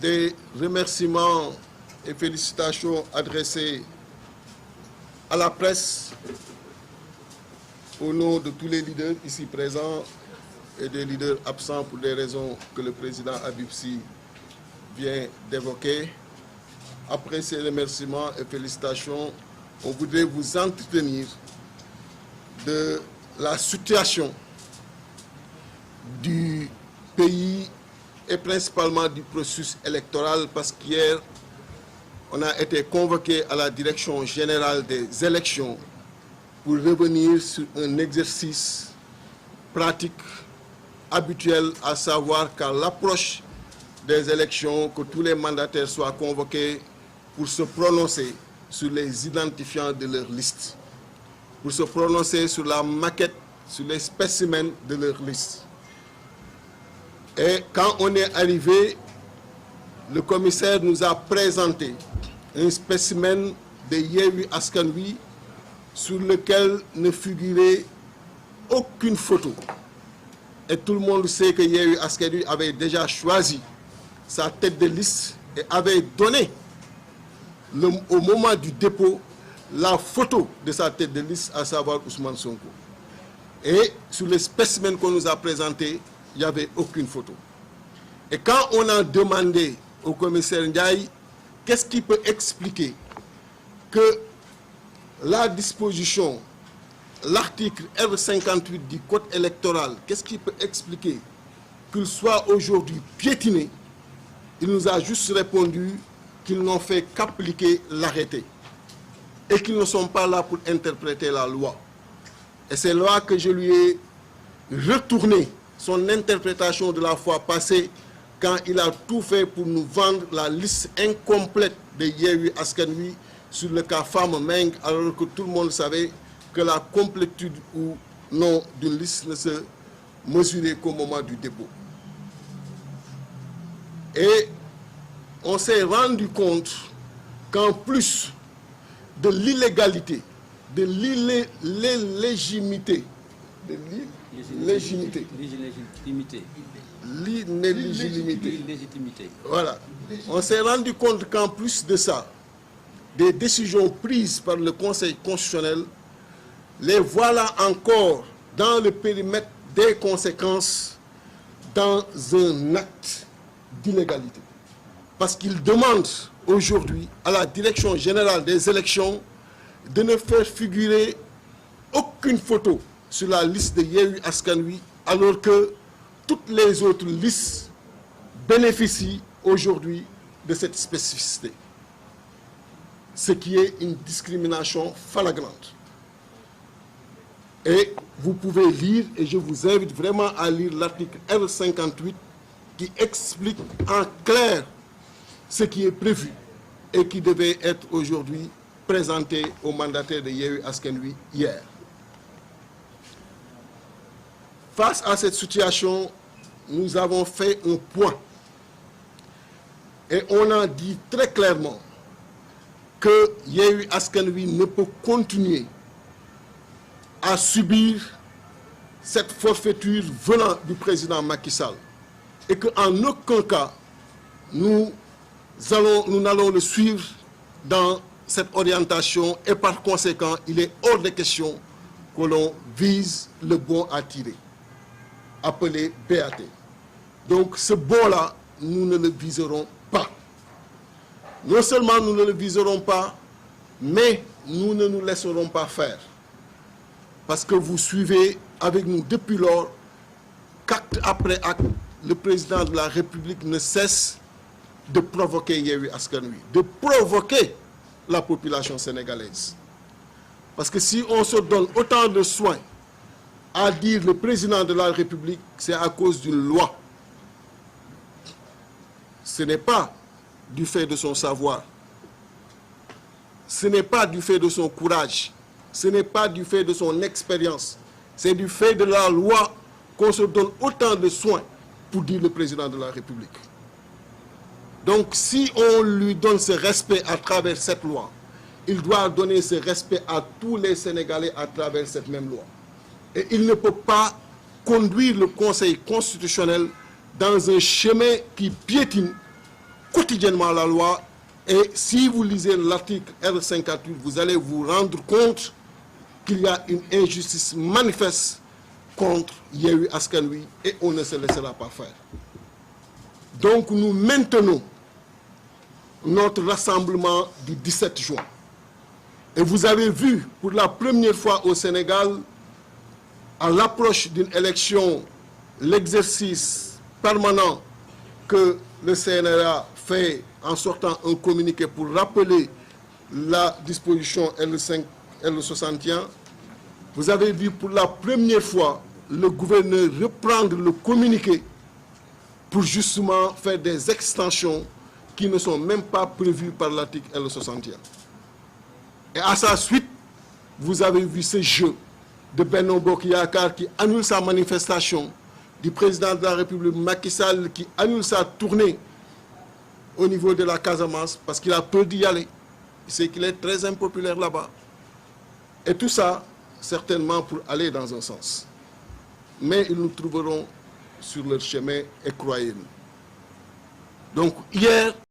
Des remerciements et félicitations adressés à la presse au nom de tous les leaders ici présents et des leaders absents pour des raisons que le président Habib Sy vient d'évoquer. Après ces remerciements et félicitations, on voudrait vous entretenir de la situation du pays et principalement du processus électoral, parce qu'hier, on a été convoqué à la direction générale des élections pour revenir sur un exercice pratique habituel, à savoir qu'à l'approche des élections, que tous les mandataires soient convoqués pour se prononcer sur les identifiants de leur liste, pour se prononcer sur la maquette, sur les spécimens de leur liste. Et quand on est arrivé, le commissaire nous a présenté un spécimen de Yewwi Askan Wi sur lequel ne figurait aucune photo. Et tout le monde sait que Yewwi Askan Wi avait déjà choisi sa tête de liste et avait donné, au moment du dépôt, la photo de sa tête de liste, à savoir Ousmane Sonko. Et sur le spécimen qu'on nous a présenté, il n'y avait aucune photo. Et quand on a demandé au commissaire Ndiaye qu'est-ce qui peut expliquer que la disposition, l'article R58 du Code électoral, qu'est-ce qui peut expliquer qu'il soit aujourd'hui piétiné, il nous a juste répondu qu'ils n'ont fait qu'appliquer l'arrêté et qu'ils ne sont pas là pour interpréter la loi. Et c'est là que je lui ai retourné son interprétation de la fois passée, quand il a tout fait pour nous vendre la liste incomplète de Yewwi Askan Wi sur le cas Fama Meng, alors que tout le monde savait que la complétude ou non d'une liste ne se mesurait qu'au moment du dépôt. Et on s'est rendu compte qu'en plus de l'illégalité, de l'inéligibilité, voilà. On s'est rendu compte qu'en plus de ça, des décisions prises par le Conseil constitutionnel, les voilà encore dans le périmètre des conséquences dans un acte d'illégalité. Parce qu'ils demandent aujourd'hui à la Direction générale des élections de ne faire figurer aucune photo sur la liste de Yewwi Askan Wi, alors que toutes les autres listes bénéficient aujourd'hui de cette spécificité. Ce qui est une discrimination flagrante. Et vous pouvez lire, et je vous invite vraiment à lire l'article R58 qui explique en clair ce qui est prévu et qui devait être aujourd'hui présenté aux mandataires de Yewwi Askan Wi hier. Face à cette situation, nous avons fait un point et on a dit très clairement que Yewwi Askan Wi ne peut continuer à subir cette forfaiture venant du président Macky Sall et qu'en aucun cas nous n'allons le suivre dans cette orientation, et par conséquent il est hors de question que l'on vise le bon à tirer, appelé BAT. Donc ce bon-là, nous ne le viserons pas. Non seulement nous ne le viserons pas, mais nous ne nous laisserons pas faire. Parce que vous suivez avec nous depuis lors qu'acte après acte, le président de la République ne cesse de provoquer Yewwi Askan Wi, de provoquer la population sénégalaise. Parce que si on se donne autant de soins à dire le président de la République, c'est à cause d'une loi. Ce n'est pas du fait de son savoir. Ce n'est pas du fait de son courage. Ce n'est pas du fait de son expérience. C'est du fait de la loi qu'on se donne autant de soins pour dire le président de la République. Donc si on lui donne ce respect à travers cette loi, il doit donner ce respect à tous les Sénégalais à travers cette même loi. Et il ne peut pas conduire le Conseil constitutionnel dans un chemin qui piétine quotidiennement la loi. Et si vous lisez l'article R58, vous allez vous rendre compte qu'il y a une injustice manifeste contre Yewwi Askan Wi et on ne se laissera pas faire. Donc nous maintenons notre rassemblement du 17 juin. Et vous avez vu pour la première fois au Sénégal, à l'approche d'une élection, l'exercice permanent que le CNRA fait en sortant un communiqué pour rappeler la disposition L5, L61, vous avez vu pour la première fois le gouverneur reprendre le communiqué pour justement faire des extensions qui ne sont même pas prévues par l'article L61. Et à sa suite, vous avez vu ce jeu de Benno Bokk Yakaar qui annule sa manifestation, du président de la République Macky Sall qui annule sa tournée au niveau de la Casamance parce qu'il a peur d'y aller. Il sait qu'il est très impopulaire là-bas. Et tout ça, certainement pour aller dans un sens. Mais ils nous trouveront sur leur chemin et croyez-nous. Donc hier,